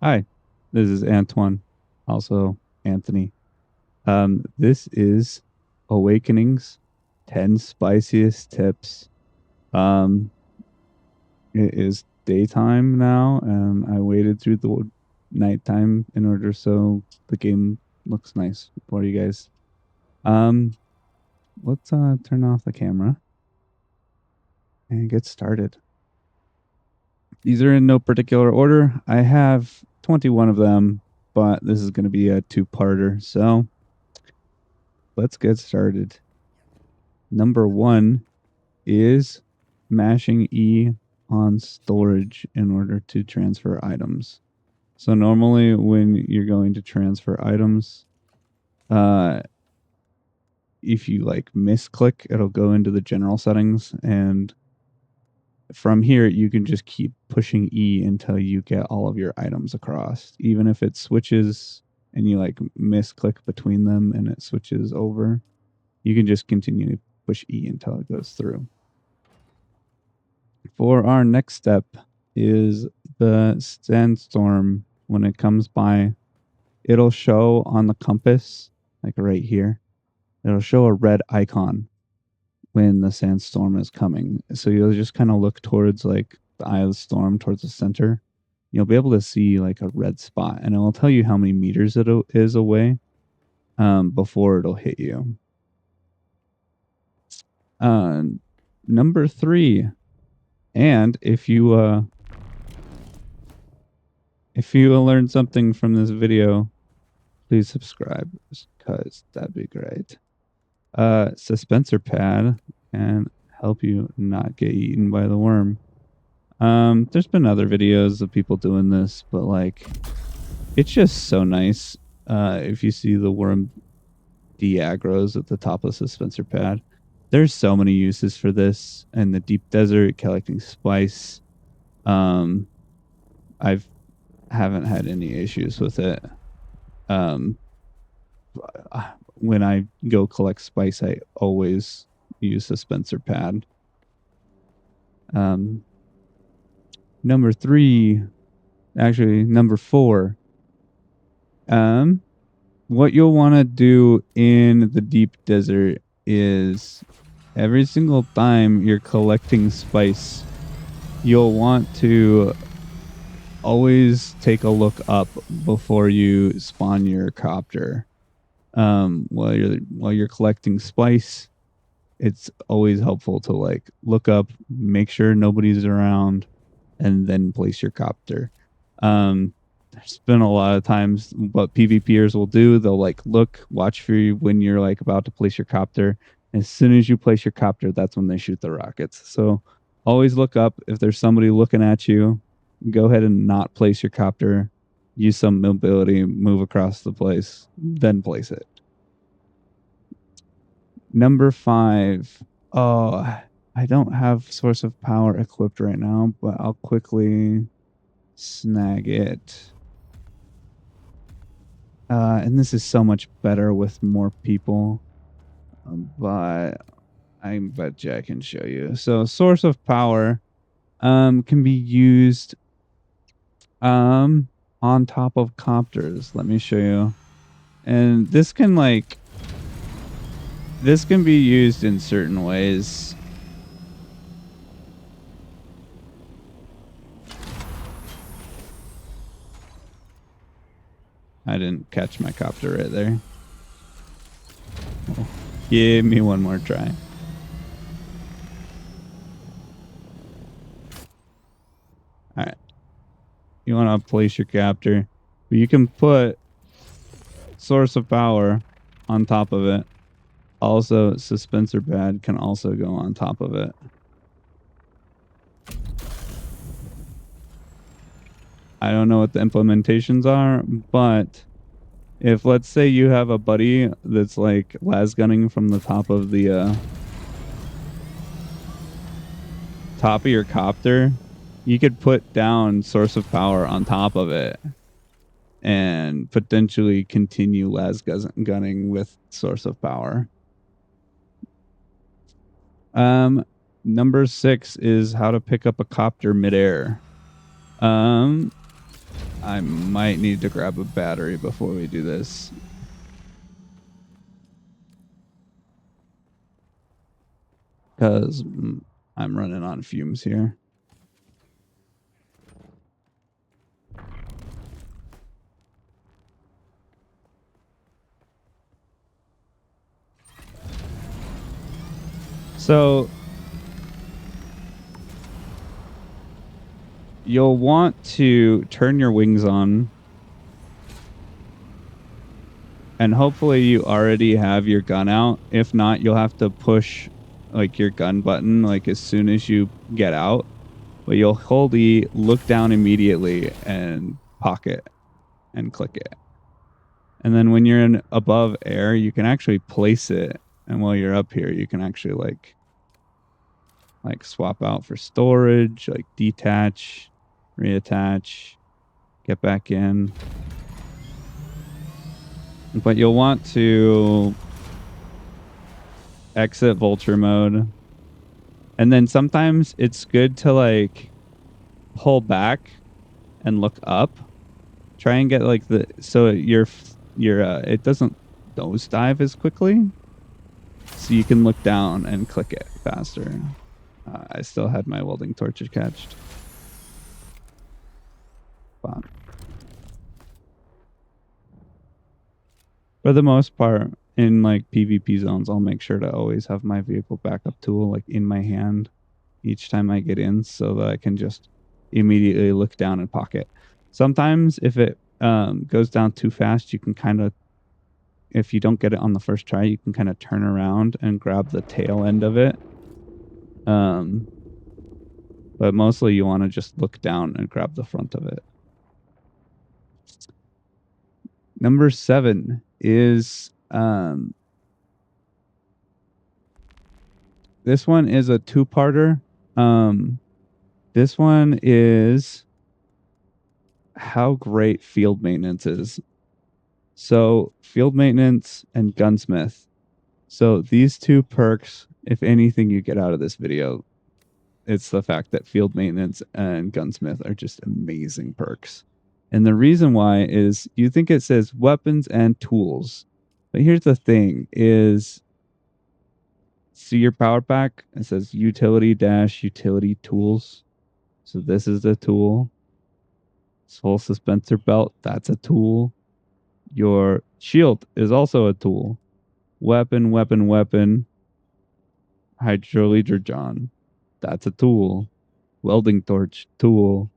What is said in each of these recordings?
Hi, this is Antoine, also Anthony. This is Awakening's 10 spiciest tips. Um, it is daytime now, and I waited through the nighttime in order so the game looks nice for you guys. Um, let's turn off the camera and get started. These are in no particular order. I have 21 of them, but this is going to be a two-parter, so let's get started. Number one is mashing E on storage in order to transfer items. So normally when you're going to transfer items, uh, if you like misclick, it'll go into the general settings, and from here you can just keep pushing E until you get all of your items across. Even if it switches and you like misclick between them and it switches over, you can just continue to push E until it goes through. For our next step is the sandstorm. When it comes by, it'll show on the compass, like right here, it'll show a red icon when the sandstorm is coming. So you'll just kind of look towards like the eye of the storm, towards the center. You'll be able to see like a red spot, and it will tell you how many meters it is away before it'll hit you. Uh, Number 3, and if you learned something from this video, please subscribe because that'd be great. Suspenser pad can help you not get eaten by the worm. There's been other videos of people doing this, but like, it's just so nice. If you see the worm de-aggros at the top of the suspenser pad, there's so many uses for this in the deep desert, collecting spice. I've haven't had any issues with it. Um, when I go collect spice, I always use the Suspenser pad. Number 3, actually number 4. What you'll want to do in the deep desert is every single time you're collecting spice, you'll want to always take a look up before you spawn your copter. While you're collecting spice, it's always helpful to like look up, make sure nobody's around, and then place your copter. There's been a lot of times what PvPers will do, they'll like look, watch for you when you're like about to place your copter. As soon as you place your copter, that's when they shoot the rockets. So always look up. If there's somebody looking at you, go ahead and not place your copter. Use some mobility, move across the place, then place it. Number 5. Oh, I don't have source of power equipped right now, but I'll quickly snag it. And this is so much better with more people, but I bet you I can show you. So source of power can be used on top of copters. Let me show you. And this can be used in certain ways. I didn't catch my copter right there. Oh, give me one more try. All right. You want to place your copter, but you can put source of power on top of it. Also, suspenser pad can also go on top of it. I don't know what the implementations are, but if let's say you have a buddy that's like las gunning from the top of the top of your copter, you could put down source of power on top of it and potentially continue las gunning with source of power. Number 6 is how to pick up a copter midair. I might need to grab a battery before we do this. Because I'm running on fumes here. So you'll want to turn your wings on. And hopefully you already have your gun out. If not, you'll have to push like your gun button like as soon as you get out. But you'll hold E, look down immediately, and pocket and click it. And then when you're in above air, you can actually place it. And while you're up here, you can actually like swap out for storage, like detach, reattach, get back in. But you'll want to exit vulture mode. And then sometimes it's good to like pull back and look up. Try and get like the so your it doesn't nosedive as quickly. So you can look down and click it faster. I still had my welding torches catched. But for the most part, in like PvP zones, I'll make sure to always have my vehicle backup tool like in my hand each time I get in so that I can just immediately look down and pocket. Sometimes if it goes down too fast, you can kind of, if you don't get it on the first try, you can kind of turn around and grab the tail end of it. But mostly you want to just look down and grab the front of it. Number 7 is this one is a two-parter. This one is how great field maintenance is. So field maintenance and gunsmith. So these two perks, if anything you get out of this video, it's the fact that field maintenance and gunsmith are just amazing perks. And the reason why is you think it says weapons and tools. But here's the thing is see your power pack, it says utility dash utility tools. So this is the tool. Full suspensor belt, that's a tool. Your shield is also a tool. Weapon, weapon, weapon. Hydroleader John, that's a tool. Welding torch, tool.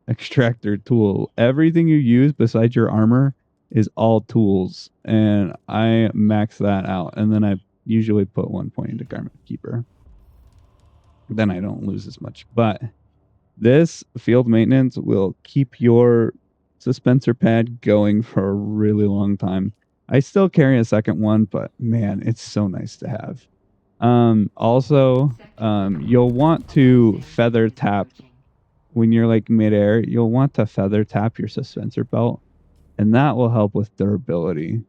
Extractor, tool. Everything you use besides your armor is all tools. And I max that out. And then I usually put 1 point into garment keeper. Then I don't lose as much. But this field maintenance will keep your suspensor pad going for a really long time. I still carry a second one, but man, it's so nice to have. Also, you'll want to feather tap when you're like midair. You'll want to feather tap your suspensor belt, and that will help with durability.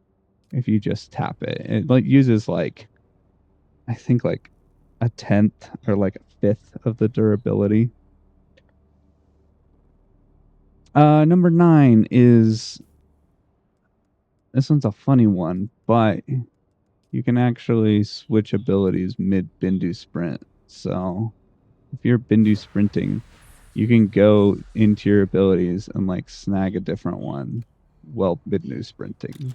If you just tap it, it like uses like I think like a 10th or like a 5th of the durability. Number 9 is this one's a funny one, but you can actually switch abilities mid bindu sprint. So if you're bindu sprinting, you can go into your abilities and like snag a different one while bindu sprinting.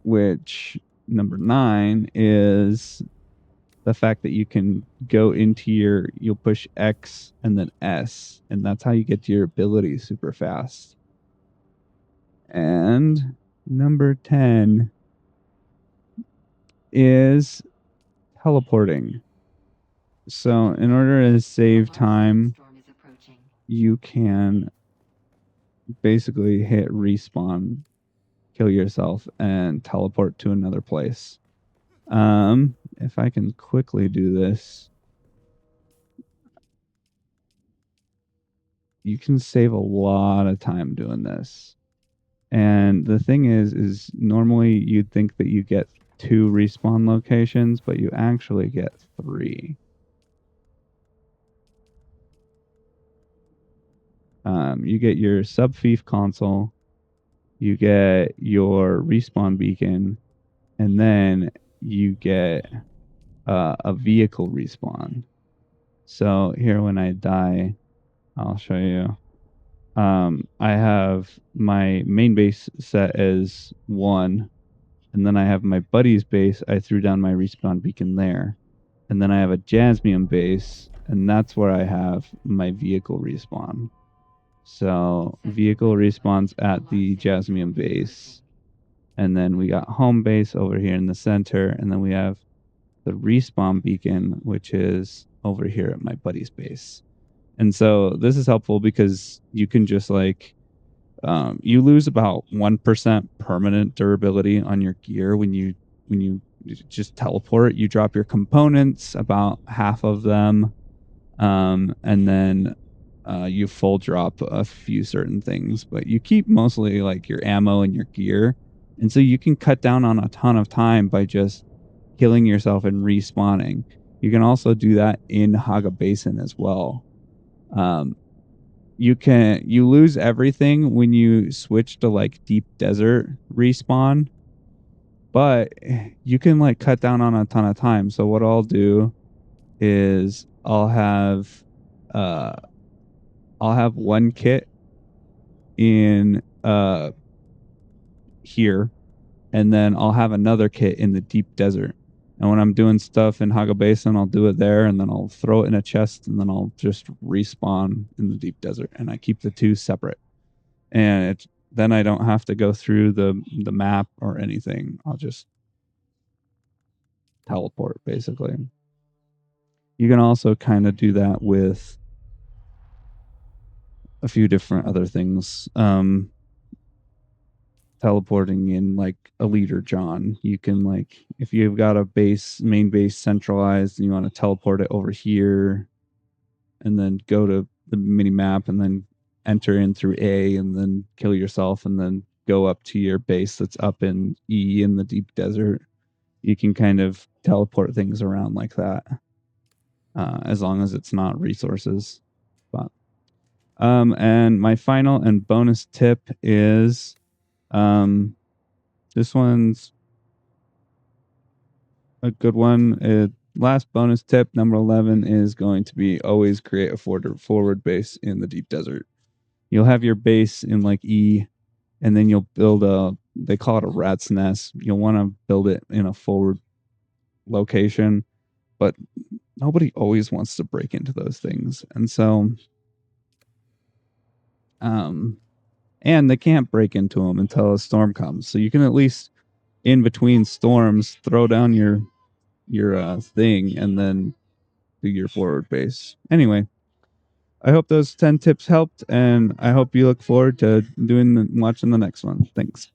Which number 9 is the fact that you can go into you'll push X and then S, and that's how you get to your ability super fast. And number 10 is teleporting. So in order to save time, you can basically hit respawn, kill yourself, and teleport to another place. If I can quickly do this, you can save a lot of time doing this. And the thing is normally you'd think that you get 2 respawn locations, but you actually get 3. You get your sub fief console, you get your respawn beacon, and then you get a vehicle respawn. So here, when I die, I'll show you. I have my main base set as 1, and then I have my buddy's base. I threw down my respawn beacon there, and then I have a Jasmium base, and that's where I have my vehicle respawn. So vehicle respawns at the Jasmium base, and then we got home base over here in the center, and then we have the respawn beacon, which is over here at my buddy's base. And so this is helpful because you can just like you lose about 1% permanent durability on your gear when you just teleport. You drop your components, about half of them, and then you full drop a few certain things, but you keep mostly like your ammo and your gear, and so you can cut down on a ton of time by just killing yourself and respawning. You can also do that in Haga Basin as well. You lose everything when you switch to like deep desert respawn, but you can like cut down on a ton of time. So what I'll do is I'll have 1 kit in here, and then I'll have another kit in the deep desert. And when I'm doing stuff in Haga Basin, I'll do it there, and then I'll throw it in a chest, and then I'll just respawn in the deep desert, and I keep the two separate. And then I don't have to go through the map or anything. I'll just teleport, basically. You can also kind of do that with a few different other things. Teleporting in like a leader John. You can, like, if you've got a main base centralized and you want to teleport it over here and then go to the mini map and then enter in through A and then kill yourself and then go up to your base that's up in E in the deep desert. You can kind of teleport things around like that, as long as it's not resources. But and my final and bonus tip is this one's a good one. Last bonus tip, number 11, is going to be always create a forward base in the deep desert. You'll have your base in like E, and then you'll build they call it a rat's nest. You'll want to build it in a forward location, but nobody always wants to break into those things. And so, and they can't break into them until a storm comes. So you can at least, in between storms, throw down your thing and then do your forward base. Anyway, I hope those 10 tips helped, and I hope you look forward to watching the next one. Thanks.